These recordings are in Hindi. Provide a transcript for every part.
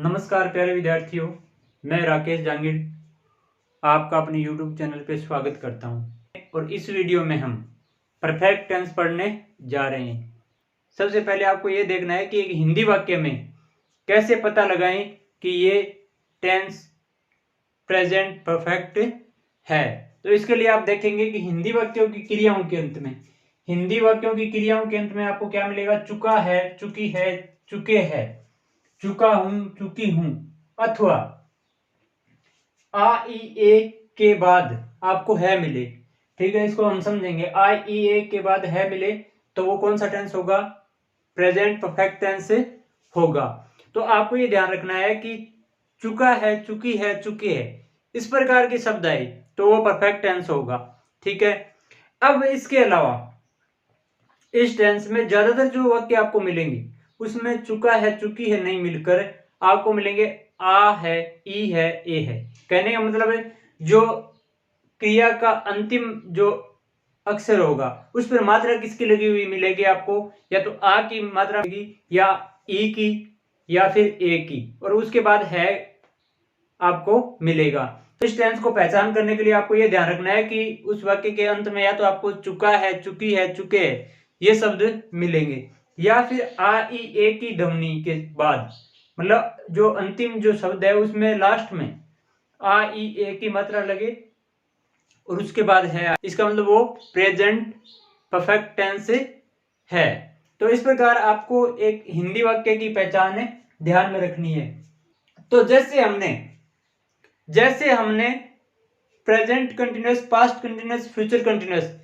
नमस्कार प्यारे विद्यार्थियों, मैं राकेश जांगिड़ आपका अपने YouTube चैनल पे स्वागत करता हूँ और इस वीडियो में हम परफेक्ट टेंस पढ़ने जा रहे हैं। सबसे पहले आपको ये देखना है कि एक हिंदी वाक्य में कैसे पता लगाएं कि ये टेंस प्रेजेंट परफेक्ट है। तो इसके लिए आप देखेंगे कि हिंदी वाक्यों की क्रियाओं के अंत में आपको क्या मिलेगा? चुका है, चुकी है, चुके हैं, चुका हूं, चुकी हूं, अथवा आ ई ए के बाद आपको है मिले। ठीक है, इसको हम समझेंगे। आई ई ए के बाद है मिले तो वो कौन सा टेंस होगा? प्रेजेंट परफेक्ट टेंस होगा। तो आपको ये ध्यान रखना है कि चुका है, चुकी है, चुके हैं, इस प्रकार के शब्द आए तो वो परफेक्ट टेंस होगा। ठीक है, अब इसके अलावा इस टेंस में ज्यादातर जो वाक्य आपको मिलेंगे उसमें चुका है, चुकी है नहीं मिलकर आपको मिलेंगे आ है, ई है, ए है। कहने का मतलब है जो क्रिया का अंतिम जो अक्षर होगा उस पर मात्रा किसकी लगी हुई मिलेगी आपको? या तो आ की मात्रा मिलेगी, या ई की, या फिर ए की, और उसके बाद है आपको मिलेगा। तो इस टेंस को पहचान करने के लिए आपको यह ध्यान रखना है कि उस वाक्य के अंत में या तो आपको चुका है, चुकी है, चुके हैं ये शब्द मिलेंगे, या फिर आ ई ए की ध्वनि के बाद, मतलब जो अंतिम जो शब्द है उसमें लास्ट में आ ई ए की मात्रा लगे और उसके बाद है, इसका मतलब वो प्रेजेंट परफेक्ट टेंस है। तो इस प्रकार आपको एक हिंदी वाक्य की पहचान ध्यान में रखनी है। तो जैसे हमने present continuous, past continuous, future continuous,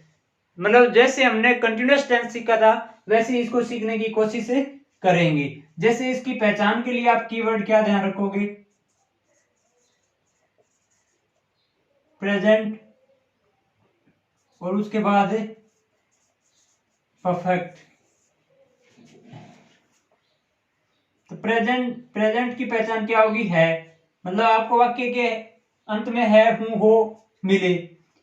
मतलब जैसे हमने कंटिन्यूअस टेंस सीखा था वैसे इसको सीखने की कोशिश करेंगे। जैसे इसकी पहचान के लिए आप कीवर्ड क्या ध्यान रखोगे? प्रेजेंट और उसके बाद परफेक्ट। तो प्रेजेंट की पहचान क्या होगी? है, मतलब आपको वाक्य के अंत में है, हूं, हो मिले।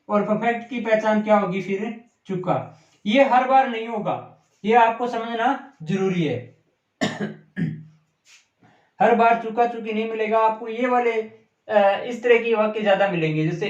और परफेक्ट की पहचान क्या होगी? फिर चुका। ये हर बार नहीं होगा, ये आपको समझना जरूरी है। हर बार चुका, चुकी नहीं मिलेगा आपको। ये वाले इस तरह की वाक्य ज्यादा मिलेंगे। जैसे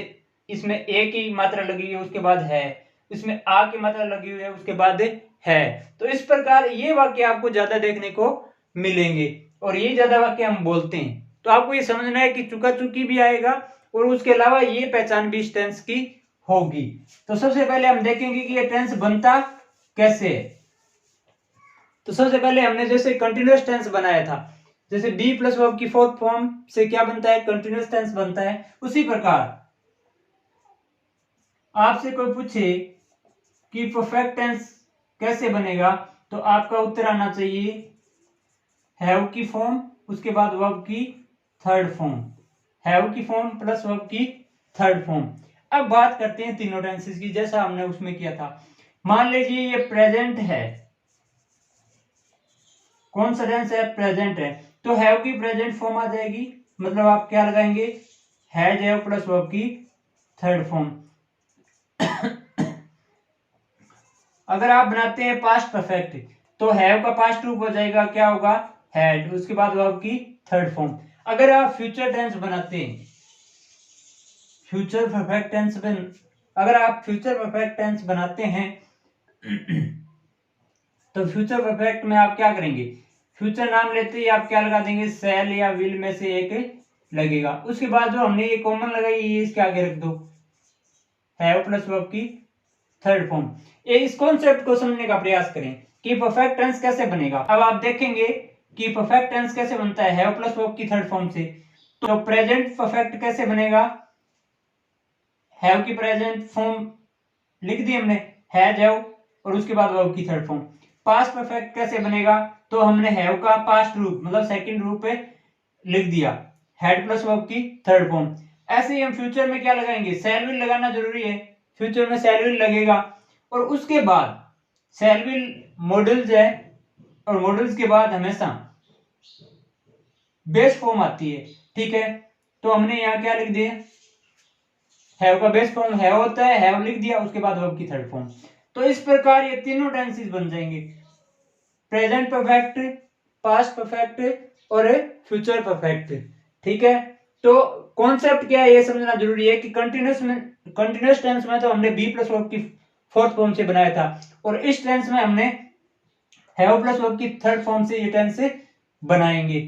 इसमें ए की मात्रा लगी है उसके बाद है, इसमें आ की मात्रा लगी हुई है उसके बाद है। तो इस प्रकार ये वाक्य आपको ज्यादा देखने को मिलेंगे और ये ज्यादा वाक्य हम बोलते हैं। तो आपको ये समझना है कि चुका, चुकी भी आएगा और उसके अलावा ये पहचान भी इस टेंस की होगी। तो सबसे पहले हम देखेंगे कि ये टेंस बनता कैसे है। तो सबसे पहले हमने जैसे कंटिन्यूअस टेंस बनाया था, जैसे बी प्लस वर्ब की फोर्थ फॉर्म से क्या बनता है? कंटिन्यूअस टेंस बनता है। उसी प्रकार आपसे कोई पूछे कि परफेक्ट टेंस कैसे बनेगा तो आपका उत्तर आना चाहिए हैव की फॉर्म, उसके बाद वर्ब की थर्ड फॉर्म, हैव की फॉर्म प्लस वर्ब की थर्ड फॉर्म। अब बात करते हैं तीनों टेंसेस की, जैसा हमने उसमें किया था। मान लीजिए ये प्रेजेंट है, कौन सा टेंस है? प्रेजेंट है, तो हैव की प्रेजेंट फॉर्म आ जाएगी। मतलब आप क्या लगाएंगे? हैज हैव प्लस वर्ब की थर्ड फॉर्म। अगर आप बनाते हैं पास्ट परफेक्ट तो हैव का पास्ट रूप हो जाएगा, क्या होगा? हैड, उसके बाद वर्ब की थर्ड फॉर्म। अगर आप फ्यूचर टेंस बनाते हैं, फ्यूचर परफेक्ट टेंस अगर आप फ्यूचर परफेक्ट टेंस बनाते हैं तो फ्यूचर परफेक्ट में आप क्या करेंगे? फ्यूचर नाम लेते ही आप क्या लगा देंगे? शैल या विल में से एक लगेगा। उसके बाद जो हमने ये कॉमन लगाई ये इसके आगे रख दो, हैव प्लस वर्ब की थर्ड फॉर्म। इस कॉन्सेप्ट को समझने का प्रयास करें कि परफेक्ट टेंस कैसे बनेगा। अब आप देखेंगे कि परफेक्ट टेंस कैसे बनता है हैव प्लस वर्ब की थर्ड फॉर्म से। तो प्रेजेंट परफेक्ट कैसे बनेगा? हैव की प्रेजेंट फॉर्म लिख दी हमने, हैज हैव, और उसके बाद वर्ब की थर्ड फॉर्म। पास्ट परफेक्ट कैसे बनेगा? तो हमने हैव का पास्ट रूप मतलब सेकंड रूप पे लिख दिया, हैड प्लस वर्ब की थर्ड फॉर्म। ऐसे ही हम फ्यूचर में क्या लगाएंगे? शैल विल लगाना जरूरी है, फ्यूचर में शैल विल लगेगा। और उसके बाद शैल विल मॉडल्स है और मॉडल्स के बाद हमेशा बेस फॉर्म आती है। ठीक है, तो हमने यहाँ क्या लिख दिया? हैव का बेस फॉर्म हैव होता है, हैव लिख दिया, उसके बाद वर्ब की थर्ड फॉर्म। तो इस प्रकार ये तीनों टेंसेस बन जाएंगे, प्रेजेंट परफेक्ट, पास्ट परफेक्ट और फ्यूचर परफेक्ट। ठीक है, तो कॉन्सेप्ट क्या है ये समझना जरूरी है कि कंटिन्यूअस टेंस में तो हमने बी प्लस वर्ब की फोर्थ फॉर्म से बनाया था, और इस टेंस में हमने हैव प्लस वर्ब की थर्ड फॉर्म से ये टेंस बनाएंगे।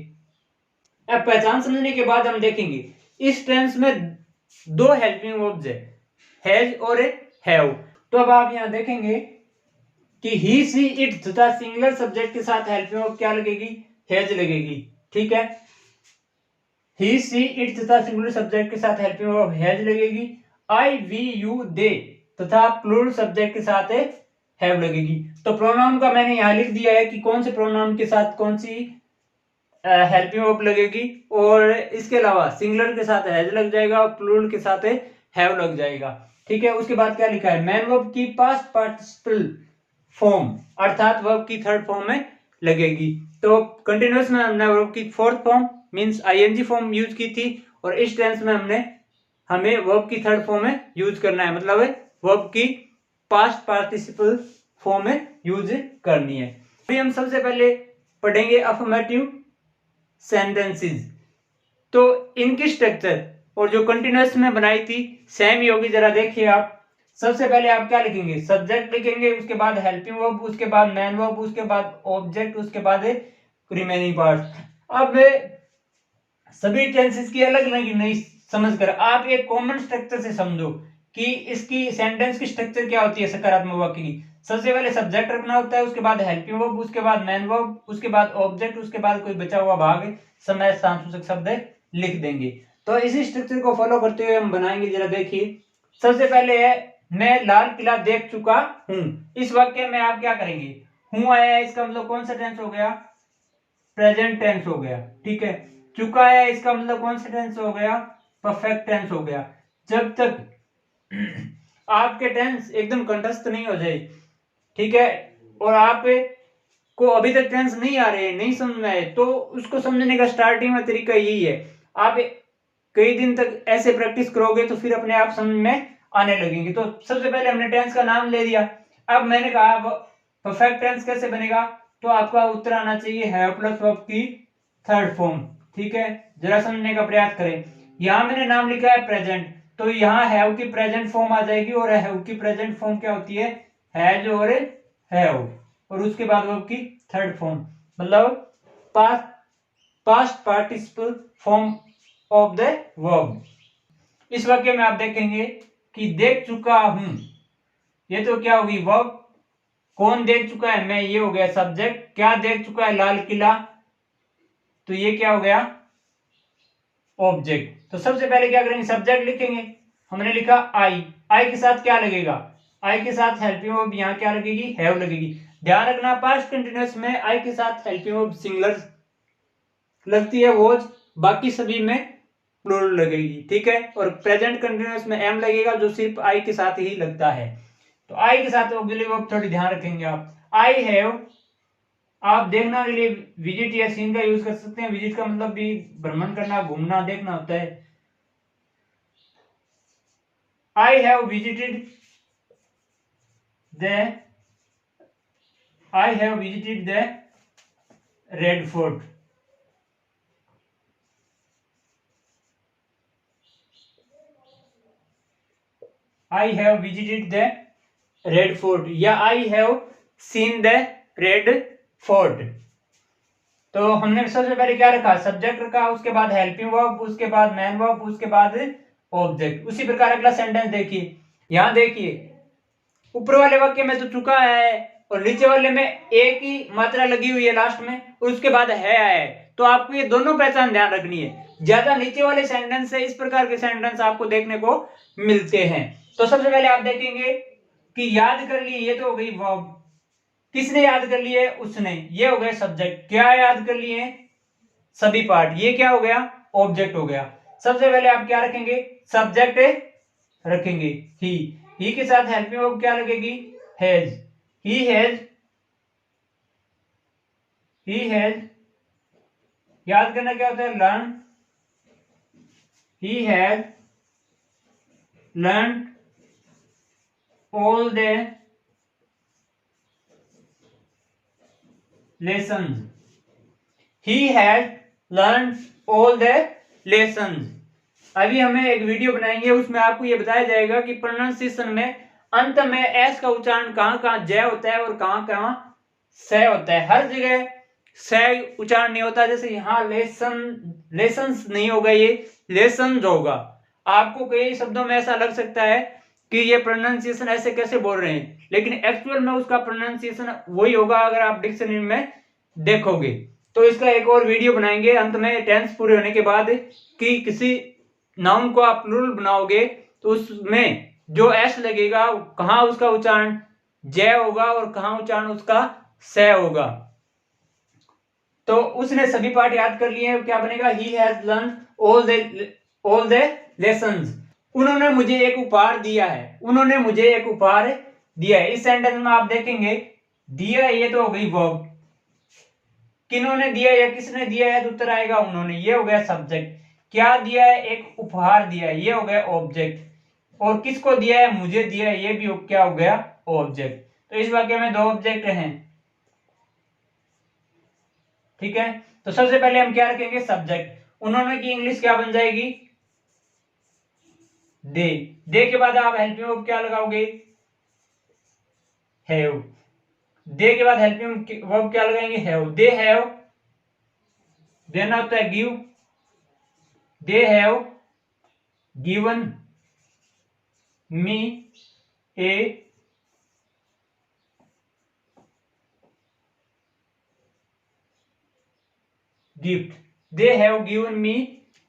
अब पहचान समझने के बाद हम देखेंगे इस टेंस में दो हेल्पिंग वर्ब्स है, हैज और हैव। तो अब आप यहां देखेंगे कि ही सी इट तथा सिंगुलर सब्जेक्ट के साथ हेल्पिंग वर्ब क्या लगेगी, हैज लगेगी। ठीक है, ही सी इट तथा सिंगुलर सब्जेक्ट के साथ हेल्पिंग वर्ब हैज लगेगी। आई वी यू दे तथा प्लूरल सब्जेक्ट के साथ हैव लगेगी। तो प्रोनाउन का मैंने यहां लिख दिया है कि कौन से प्रोनाउन के साथ कौन सी हेल्पिंग वर्ब लगेगी, और इसके अलावा सिंगुलर के साथ हैज लग जाएगा और प्लूरल के साथ हैव लग जाएगा। ठीक है, उसके बाद क्या लिखा है, मैन वर्ब की पास्ट पार्टिसिपल फॉर्म अर्थात वर्ब की थर्ड फॉर्म में लगेगी। तो कंटिन्यूअस में हमने वर्ब की fourth form means ING form use की थी, और इस टेंस में हमें वर्ब की थर्ड फॉर्म में यूज करना है, मतलब वर्ब की पास्ट पार्टिसिपल फॉर्म में यूज करनी है। अभी हम सबसे पहले पढ़ेंगे अफर्मेटिव सेंटेंसेस। तो इनकी स्ट्रक्चर और जो कंटिन्यूअस में बनाई थी सेम ही होगी, जरा देखिए आप। सबसे पहले आप क्या लिखेंगे, सब्जेक्ट लिखेंगे, उसके बाद हेल्पिंग वर्ब, उसके बाद मैन वर्ब, उसके बाद ऑब्जेक्ट, उसके बाद रिमेनिंग पार्ट। अब सभी टेंसेस की अलग अलग नहीं समझकर आप एक कॉमन स्ट्रक्चर से समझो कि इसकी सेंटेंस की स्ट्रक्चर क्या होती है सकारात्मक वाक्य की। सबसे पहले सब्जेक्ट रखना होता है, उसके बाद हेल्पिंग वर्ब, उसके बाद मैन वर्ब, उसके बाद ऑब्जेक्ट, उसके बाद कोई बचा हुआ भाग समय स्थान सूचक शब्द लिख देंगे। तो इसी स्ट्रक्चर को फॉलो करते हुए हम बनाएंगे, जरा देखिए। सबसे पहले है मैं लाल किला देख चुका हूं। इस वाक्य में आप क्या करेंगे, हूं आया है, इसका मतलब कौन सा टेंस हो गया, प्रेजेंट टेंस हो गया। ठीक है, चुका है, इसका मतलब कौन सा टेंस हो गया, परफेक्ट टेंस हो गया। जब तक आपके टेंस एकदम कंठस्थ नहीं हो जाए, ठीक है, और आप को अभी तक टेंस नहीं आ रहे, नहीं समझ में आए, तो उसको समझने का स्टार्टिंग में तरीका यही है, आप कई दिन तक ऐसे प्रैक्टिस करोगे तो फिर अपने आप समझ में आने लगेंगे। तो सबसे पहले हमने टेंस का नाम ले दिया। अब मैंने कहा परफेक्ट टेंस कैसे बनेगा, तो आपका उत्तर आना चाहिए हैव प्लस वर्ब की थर्ड फॉर्म। ठीक है, जरा समझने का प्रयास करें। यहां मैंने नाम लिखा है प्रेजेंट, तो यहां हैव की प्रेजेंट फॉर्म आ जाएगी, और हैव की प्रेजेंट फॉर्म क्या होती है, हैज और हैव, और उसके बाद वर्ब की थर्ड फॉर्म, मतलब past participle form of the verb. इस वाक्य में आप देखेंगे कि देख चुका हूं, ये तो क्या होगी वर्ब, कौन देख चुका है, मैं, ये हो गया सब्जेक्ट, क्या देख चुका है, लाल किला, तो ये क्या हो गया ऑब्जेक्ट। तो सबसे पहले क्या करेंगे, सब्जेक्ट लिखेंगे, हमने लिखा आई, आई के साथ क्या लगेगा, आई के साथ हेल्पिंग वर्ब यहां क्या लगेगी, हैव लगेगी। ध्यान रखना पास्ट कंटिन्यूअस में आई के साथ हेल्पिंग वर्ब सिंगुलर लगती है वॉज, बाकी सभी में प्लूरल लगेगी। ठीक है, और प्रेजेंट कंटिन्यूअस में एम लगेगा जो सिर्फ आई के साथ ही लगता है। तो आई के साथ ऑक्सिलरी वर्ब थोड़ी ध्यान रखेंगे आप। आई हैव, आप देखना के लिए विजिट या सीन का यूज कर सकते हैं। विजिट का मतलब भी भ्रमण करना, घूमना, देखना होता है। I have visited the I have visited the Red Fort. I have visited the Red Fort या I have seen the Red Fort. तो हमने सबसे पहले क्या रखा, सब्जेक्ट रखा, उसके बाद हेल्पिंग वर्ब, उसके बाद मैन वर्ब, उसके बाद ऑब्जेक्ट। उसी प्रकार अगला सेंटेंस देखिए, यहां देखिए ऊपर वाले वाक्य में तो चुका है और नीचे वाले में एक ही मात्रा लगी हुई है लास्ट में, और उसके बाद है आया है। तो आपको ये दोनों पहचान ध्यान रखनी है, ज्यादा नीचे वाले सेंटेंस से इस प्रकार के सेंटेंस आपको देखने को मिलते हैं। तो सबसे पहले आप देखेंगे कि याद कर लिए, ये तो हो गई वर्ब, किसने याद कर लिए, उसने, ये हो गया सब्जेक्ट, क्या याद कर लिए, सभी पार्ट, ये क्या हो गया ऑब्जेक्ट हो गया। सबसे पहले आप क्या रखेंगे, सब्जेक्ट रखेंगे, ही के साथ हेल्पिंग वर्ब क्या लगेगी, has, he has, he has, याद करना क्या होता है, learn, he has learn all the lessons, he has learn all the lessons. अभी हमें एक वीडियो बनाएंगे, उसमें आपको ये बताया जाएगा कि प्रोनाउंसिएशन में अंत में एस का उच्चारण कहाँ कहाँ जय होता है और कहाँ कहाँ स होता है। हर जगह स उच्चारण नहीं होता, जैसे यहाँ लेसन्स नहीं होगा, ये लेसन्स होगा। आपको कई शब्दों में ऐसा लग सकता है कि ये प्रोनाउंसिएशन ऐसे कैसे बोल रहे हैं, लेकिन एक्चुअल में उसका प्रोनाउंसिएशन वही होगा अगर आप डिक्शनरी में देखोगे। तो इसका एक और वीडियो बनाएंगे अंत में टेंस पूरे होने के बाद, कि किसी नाउन को आप प्लूरल बनाओगे तो उसमें जो एस लगेगा कहाँ उसका उच्चारण जय होगा और कहाँ उच्चारण उसका स होगा। तो उसने सभी पार्ट याद कर लिए हैं, क्या बनेगा, he has learn all the lessons. उन्होंने मुझे एक उपहार दिया है, उन्होंने मुझे एक उपहार दिया है। इस सेंटेंस में आप देखेंगे दिया, ये तो हो गई वर्ब, किन्होंने दिया या किसने दिया है तो उत्तर आएगा उन्होंने, ये हो गया सब्जेक्ट। क्या दिया है, एक उपहार दिया है, ये हो गया ऑब्जेक्ट। और किसको दिया है, मुझे दिया है, ये भी क्या हो गया, ऑब्जेक्ट। तो इस वाक्य में 2 ऑब्जेक्ट हैं, ठीक है। तो सबसे पहले हम क्या रखेंगे, सब्जेक्ट। उन्होंने की इंग्लिश क्या बन जाएगी, दे। दे के बाद आप हेल्पिंग वर्ब क्या लगाओगे, हैव। दे के बाद हेल्पिंग वर्ब क्या लगाएंगे, हैव। दे हैव, देना होता है give, they have given me a gift, they have given me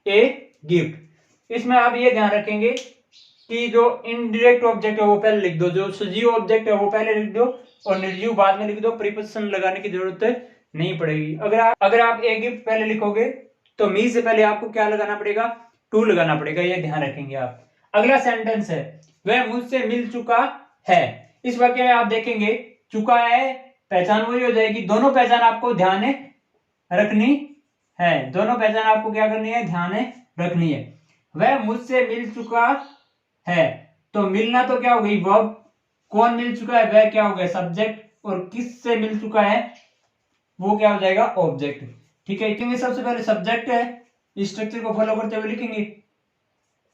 a gift. इसमें आप ये ध्यान रखेंगे कि जो इनडायरेक्ट ऑब्जेक्ट है वो पहले लिख दो, जो सजीव ऑब्जेक्ट है वो पहले लिख दो और निर्जीव बाद में लिख दो। प्रीपोजिशन लगाने की जरूरत नहीं पड़ेगी। अगर आप ए गिफ्ट पहले लिखोगे तो मी से पहले आपको क्या लगाना पड़ेगा, टू लगाना पड़ेगा, ये ध्यान रखेंगे आप। अगला सेंटेंस है, वह मुझसे मिल चुका है। इस वाक्य में आप देखेंगे चुका है, पहचान वही हो जाएगी। दोनों पहचान आपको ध्यान रखनी है, दोनों पहचान आपको क्या करनी है, ध्यान रखनी है। वह मुझसे मिल चुका है, तो मिलना तो क्या हो गई वर्ब, कौन मिल चुका है, वह क्या हो गया सब्जेक्ट, और किससे मिल चुका है वो क्या हो जाएगा, ऑब्जेक्ट। ठीक है, क्योंकि सबसे पहले सब्जेक्ट है, इस स्ट्रक्चर को फॉलो करते हुए लिखेंगे।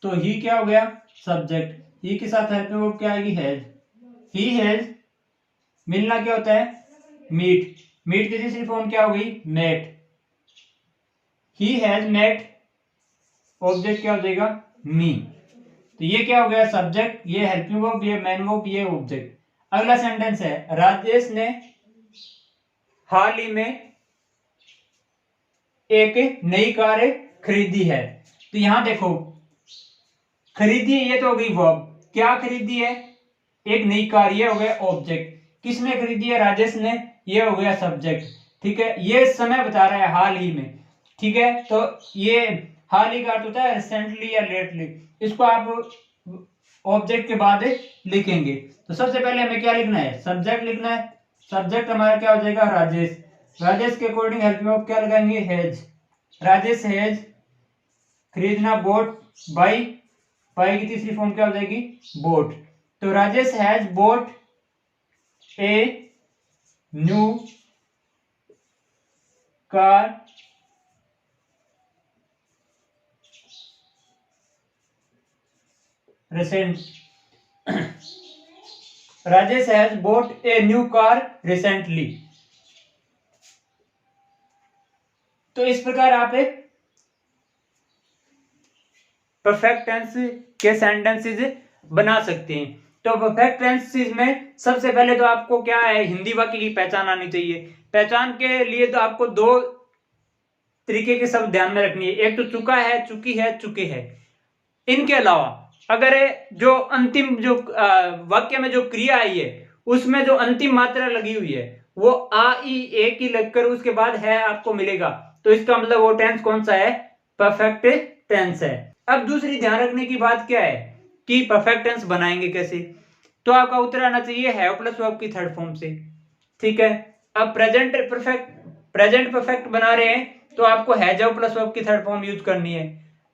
तो ही क्या हो गया, सब्जेक्ट। ही के साथ हेल्पिंग वर्ब क्या आएगी, हैज। ही हैज, मिलना क्या होता है, मीट। मीट की तीसरी फॉर्म क्या हो गई, met. He has met, object क्या हो जाएगा, मी। तो ये क्या हो गया, सब्जेक्ट, ये हेल्पिंग वर्ब, ये मेन वर्ब, ये ऑब्जेक्ट। अगला सेंटेंस है, राजेश ने हाल ही में एक नई कार खरीदी है। तो यहां देखो खरीदी, ये तो हो गई वर्ब। क्या खरीदी है, एक नई कार, ये हो गया ऑब्जेक्ट। किसने खरीदी है, राजेश ने, ये हो गया सब्जेक्ट। ठीक है, ये समय बता रहा है हाल ही में। ठीक है, तो ये हाल ही का अर्थ होता है रिसेंटली या लेटली। इसको आप ऑब्जेक्ट के बाद लिखेंगे। तो सबसे पहले हमें क्या लिखना है, सब्जेक्ट लिखना है। सब्जेक्ट हमारा क्या हो जाएगा, राजेश। राजेश के अकॉर्डिंग हेल्पिंग वर्ब क्या लगाएंगे, हैज। राजेश हैज खरीदना, बोट, बाई। बाई की तीसरी फॉर्म क्या हो जाएगी, बोट। तो Rajesh has boat a new car recent. Rajesh has boat a new car recently. तो इस प्रकार आप एक परफेक्ट टेंस के सेंटेंसेस बना सकते हैं। तो परफेक्ट टेंसेस में सबसे पहले तो आपको क्या है, हिंदी वाक्य की पहचान आनी चाहिए। पहचान के लिए तो आपको 2 तरीके के शब्द ध्यान में रखनी है, एक तो चुका है, चुकी है, चुके हैं। इनके अलावा अगर जो अंतिम जो वाक्य में जो क्रिया आई है उसमें जो अंतिम मात्रा लगी हुई है वो आ ई ए की लगकर उसके बाद है आपको मिलेगा, तो इसका मतलब वो टेंस कौन सा है, परफेक्ट टेंस है। अब दूसरी ध्यान रखने की बात क्या है कि परफेक्ट टेंस बनाएंगे कैसे, तो आपका उत्तर आना चाहिए हैव प्लस वर्ब की थर्ड फॉर्म से। ठीक है, अब प्रेजेंट परफेक्ट बना रहे हैं तो आपको हैज हैव प्लस वर्ब की थर्ड फॉर्म यूज करनी है।